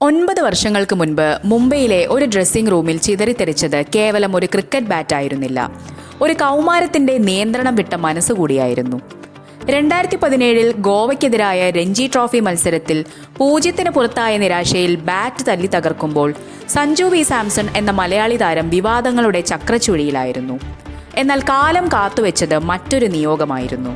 9 വർഷങ്ങൾക്ക് മുൻപ് മുംബൈയിലെ ഒരു ഡ്രസ്സിംഗ് റൂമിൽ ചിതറിത്തെറിച്ചത് കേവലം ഒരു ക്രിക്കറ്റ് ബാറ്റായിരുന്നില്ല, ഒരു കൗമാരത്തിന്റെ നിയന്ത്രണം വിട്ട മനസ്സുകൂടിയായിരുന്നു. 2017 ഗോവയ്ക്കെതിരായ രഞ്ജി ട്രോഫി മത്സരത്തിൽ 0-ന് പുറത്തായ നിരാശയിൽ ബാറ്റ് തല്ലി തകർക്കുമ്പോൾ സഞ്ജു വി സാംസൺ എന്ന മലയാളി താരം വിവാദങ്ങളുടെ ചക്രച്ചുഴിയിലായിരുന്നു. എന്നാൽ കാലം കാത്തുവെച്ചത് മറ്റൊരു നിയോഗമായിരുന്നു.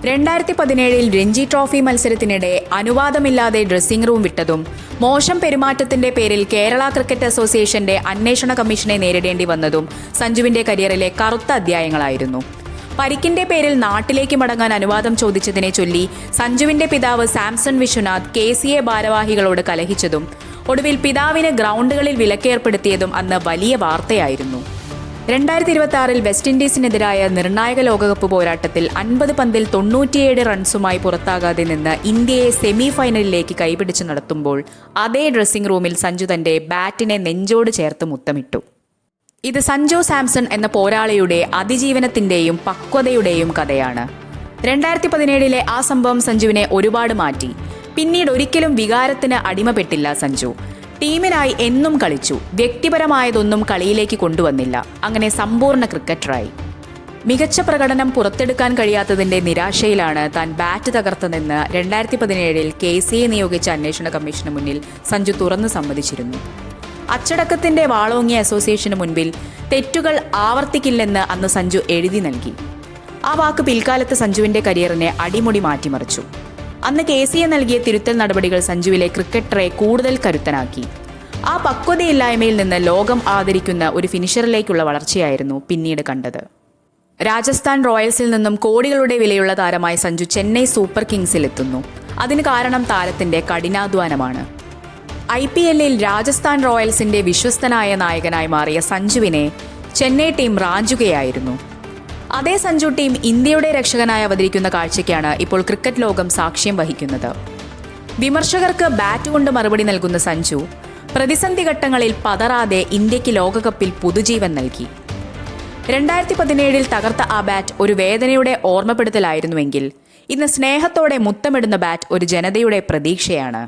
2017 രഞ്ജി ട്രോഫി മത്സരത്തിനിടെ അനുവാദമില്ലാതെ ഡ്രസ്സിംഗ് റൂം വിട്ടതും മോശം പെരുമാറ്റത്തിന്റെ പേരിൽ കേരള ക്രിക്കറ്റ് അസോസിയേഷന്റെ അന്വേഷണ കമ്മീഷനെ നേരിടേണ്ടി വന്നതും സഞ്ജുവിന്റെ കരിയറിലെ കറുത്ത അധ്യായങ്ങളായിരുന്നു. പരിക്കിന്റെ പേരിൽ നാട്ടിലേക്ക് മടങ്ങാൻ അനുവാദം ചോദിച്ചതിനെ ചൊല്ലി സഞ്ജുവിന്റെ പിതാവ് സാംസൺ വിശ്വനാഥ് KCA ഭാരവാഹികളോട് കലഹിച്ചതും ഒടുവിൽ പിതാവിന് ഗ്രൗണ്ടുകളിൽ വിലക്കേർപ്പെടുത്തിയതും അന്ന് വലിയ വാർത്തയായിരുന്നു. 2026 വെസ്റ്റ് ഇൻഡീസിനെതിരായ നിർണായക ലോകകപ്പ് പോരാട്ടത്തിൽ 50 പന്തിൽ 97 റൺസുമായി പുറത്താകാതെ നിന്ന് ഇന്ത്യയെ സെമി ഫൈനലിലേക്ക് കൈപിടിച്ച് നടത്തുമ്പോൾ അതേ ഡ്രസ്സിംഗ് റൂമിൽ സഞ്ജു തന്റെ ബാറ്റിനെ നെഞ്ചോട് ചേർത്ത് മുത്തമിട്ടു. ഇത് സഞ്ജു സാംസൺ എന്ന പോരാളിയുടെ അതിജീവനത്തിന്റെയും പക്വതയുടെയും കഥയാണ്. 2017 ആ സംഭവം സഞ്ജുവിനെ ഒരുപാട് മാറ്റി. പിന്നീട് ഒരിക്കലും വികാരത്തിന് അടിമപ്പെട്ടില്ല സഞ്ജു. ടീമിനായി എന്നും കളിച്ചു. വ്യക്തിപരമായതൊന്നും കളിയിലേക്ക് കൊണ്ടുവന്നില്ല. അങ്ങനെ സമ്പൂർണ്ണ ക്രിക്കറ്ററായി. മികച്ച പ്രകടനം പുറത്തെടുക്കാൻ കഴിയാത്തതിന്റെ നിരാശയിലാണ് താൻ ബാറ്റ് തകർത്തതെന്ന് 2017 KCA നിയോഗിച്ച അന്വേഷണ കമ്മീഷന് മുന്നിൽ സഞ്ജു തുറന്നു സമ്മതിച്ചിരുന്നു. അച്ചടക്കത്തിന്റെ വാളോങ്ങിയ അസോസിയേഷന് മുൻപിൽ തെറ്റുകൾ ആവർത്തിക്കില്ലെന്ന് അന്ന് സഞ്ജു എഴുതി നൽകി. ആ വാക്ക് പിൽക്കാലത്ത് സഞ്ജുവിന്റെ കരിയറിനെ അടിമുടി മാറ്റിമറിച്ചു. അന്ന് KCA നൽകിയ തിരുത്തൽ നടപടികൾ സഞ്ജുവിലെ ക്രിക്കറ്ററെ കൂടുതൽ കരുത്തനാക്കി. ആ പക്വതയില്ലായ്മയിൽ നിന്ന് ലോകം ആദരിക്കുന്ന ഒരു ഫിനിഷറിലേക്കുള്ള വളർച്ചയായിരുന്നു പിന്നീട് കണ്ടത്. രാജസ്ഥാൻ റോയൽസിൽ നിന്നും കോടികളുടെ വിലയുള്ള താരമായി സഞ്ജു ചെന്നൈ സൂപ്പർ കിങ്സിൽ എത്തുന്നു. അതിന് കാരണം താരത്തിന്റെ കഠിനാധ്വാനമാണ്. IPL-ൽ രാജസ്ഥാൻ റോയൽസിന്റെ വിശ്വസ്തനായ നായകനായി മാറിയ സഞ്ജുവിനെ ചെന്നൈ ടീം റാഞ്ചുകയായിരുന്നു. അതേ സഞ്ജു ടീം ഇന്ത്യയുടെ രക്ഷകനായി അവതരിക്കുന്ന കാഴ്ചയ്ക്കാണ് ഇപ്പോൾ ക്രിക്കറ്റ് ലോകം സാക്ഷ്യം വഹിക്കുന്നത്. വിമർശകർക്ക് ബാറ്റ് കൊണ്ട് മറുപടി നൽകുന്ന സഞ്ജു പ്രതിസന്ധി ഘട്ടങ്ങളിൽ പതറാതെ ഇന്ത്യക്ക് ലോകകപ്പിൽ പുതുജീവൻ നൽകി. 2017 തകർത്ത ആ ബാറ്റ് ഒരു വേദനയുടെ ഓർമ്മപ്പെടുത്തലായിരുന്നുവെങ്കിൽ ഇന്ന് സ്നേഹത്തോടെ മുത്തമിടുന്ന ബാറ്റ് ഒരു ജനതയുടെ പ്രതീക്ഷയാണ്.